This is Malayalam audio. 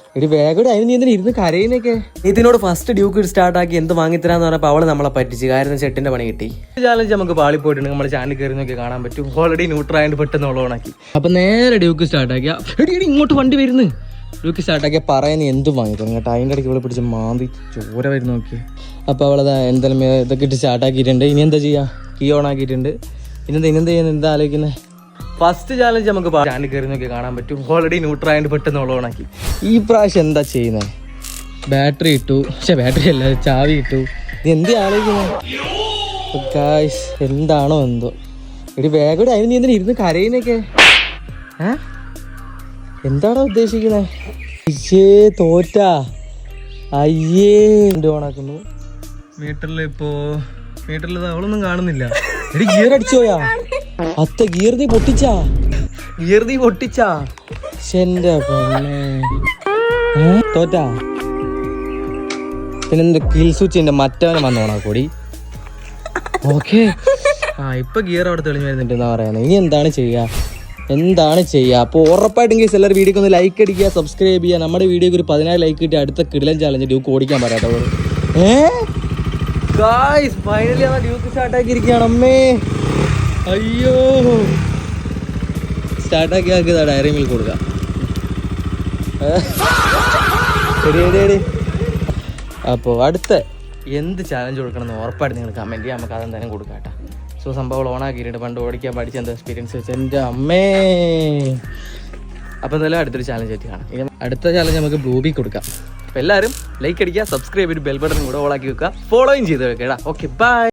ഒരു വേഗം അതിന് നീ എന്തിനാ ഇരുന്ന് കരയുന്നൊക്കെ. ഇതിനോട് ഫസ്റ്റ് ഡ്യൂക്ക് സ്റ്റാർട്ടാക്കി എന്ത് വാങ്ങിത്തരാന്ന് പറഞ്ഞപ്പോൾ അവള് നമ്മളെ പറ്റിച്ച്. കാര്യം ഷെട്ടിന്റെ പണി കിട്ടി. ചാലഞ്ച് നമുക്ക് പാളി പോയിട്ടുണ്ട്. നമ്മുടെ ചാനൽ കയറി നോക്കി കാണാൻ പറ്റും. ഓൾറെഡി ന്യൂട്രായിട്ട് പെട്ടെന്ന് ഓണാക്കി. അപ്പൊ നേരെ ഡ്യൂക്ക് സ്റ്റാർട്ടാക്കിയ ഇങ്ങോട്ട് വണ്ടി വരുന്നു. ഡ്യൂക്ക് സ്റ്റാർട്ടാക്കിയ പറയുന്ന എന്തും വാങ്ങിത്തരും കേട്ടോ. അതിൻ്റെ ഇടയ്ക്ക് ഇവിടെ പിടിച്ച് മാന്തി ചോര വരുന്ന നോക്കി. അപ്പോൾ അവളത് എന്തായാലും ഇതൊക്കെ ഇട്ട് സ്റ്റാർട്ടാക്കിയിട്ടുണ്ട്. ഇനി എന്താ ചെയ്യുക? കീ ഓൺ ആക്കിയിട്ടുണ്ട്. ഇനെന്താ ചെയ്യുന്നത്? എന്താ ആലോചിക്കുന്നത്? ഫസ്റ്റ് ചാലഞ്ച് നമുക്ക് ചാനൽ കയറി നോക്കി കാണാൻ പറ്റും. ഓൾറെഡി ന്യൂട്രായിട്ട് പെട്ടെന്ന് ഓണാക്കി. ഈ പ്രാവശ്യം എന്താ ചെയ്യുന്നത്? ബാറ്ററി ഇട്ടു. പക്ഷെ ബാറ്ററി അല്ല, ചാവി ഇട്ടു. ഇത് എന്ത് ആലോചിക്കുന്നത്? ഗായ്സ് എന്താണോ എന്തോ. ഒരു വേഗം അതിന് നീ എന്തിനാ ഇരുന്ന് കരയുന്നൊക്കെ. എന്താണോ ഉദ്ദേശിക്കുന്നത്? അയ്യേ തോറ്റാ. അയ്യേ ഓണാക്കുന്നു. മീറ്ററിൽ അവളൊന്നും കാണുന്നില്ല. എടി ഗിയർ അടിച്ചോയാ? അത്ത ഗിയർ നീ പൊട്ടിച്ചാ? എന്റെ പൊന്നേ. തോറ്റാ? പിന്നെ കിൽ സ്വിച്ചിന്റെ മറ്റവനെ വന്നോണാ കൂടി. ഓക്കെ ഇപ്പൊ ഗിയർ അവിടെ തെളിഞ്ഞു വരുന്നുണ്ട് എന്നാ പറയുന്നത്. ഇനി എന്താണ് ചെയ്യുക? അപ്പോൾ ഉറപ്പായിട്ടും കേസ് എല്ലാവരും വീഡിയോക്ക് ഒന്ന് ലൈക്ക് അടിക്കുക, സബ്സ്ക്രൈബ് ചെയ്യുക. നമ്മുടെ വീഡിയോക്ക് ഒരു 14 ലൈക്ക് കിട്ടി അടുത്ത കിടിലൻ ചാലഞ്ച് ഡ്യൂക്ക് ഓടിക്കാൻ പറയാത്തവർ. ഗായ്സ് ഫൈനലി ആ ഡ്യൂക്ക് സ്റ്റാർട്ടാക്കിയിരിക്കുകയാണ്. അമ്മേ അയ്യോ സ്റ്റാർട്ടാക്കിയാക്കിയതാ. ഡയറി മിൽക്ക് കൊടുക്കാം. ശരി. അപ്പോൾ അടുത്ത എന്ത് ചാലഞ്ച് കൊടുക്കണം എന്ന് ഉറപ്പായിട്ട് നിങ്ങൾ കമൻറ്റ് ചെയ്യാം. നമുക്ക് അതെന്തായാലും കൊടുക്കാം കേട്ടോ. സോ സംഭവം ഓണാക്കിയിട്ടുണ്ട്. പണ്ട് ഓടിക്കാൻ പഠിച്ച എന്താ എക്സ്പീരിയൻസ് വെച്ചാൽ എൻ്റെ അമ്മേ. അപ്പോൾ എന്തായാലും അടുത്തൊരു ചാലഞ്ച് ആയിട്ട് കാണാം. ഇനി അടുത്ത ചാലഞ്ച് നമുക്ക് ബ്ലൂബി കൊടുക്കാം. അപ്പോൾ എല്ലാവരും ലൈക്ക് അടിക്കുക, സബ്സ്ക്രൈബ് ചെയ്ത് ബെൽ ബട്ടൺ കൂടെ ഓളാക്കി വെക്കുക, ഫോളോയും ചെയ്ത് വെക്കുക. Okay bye.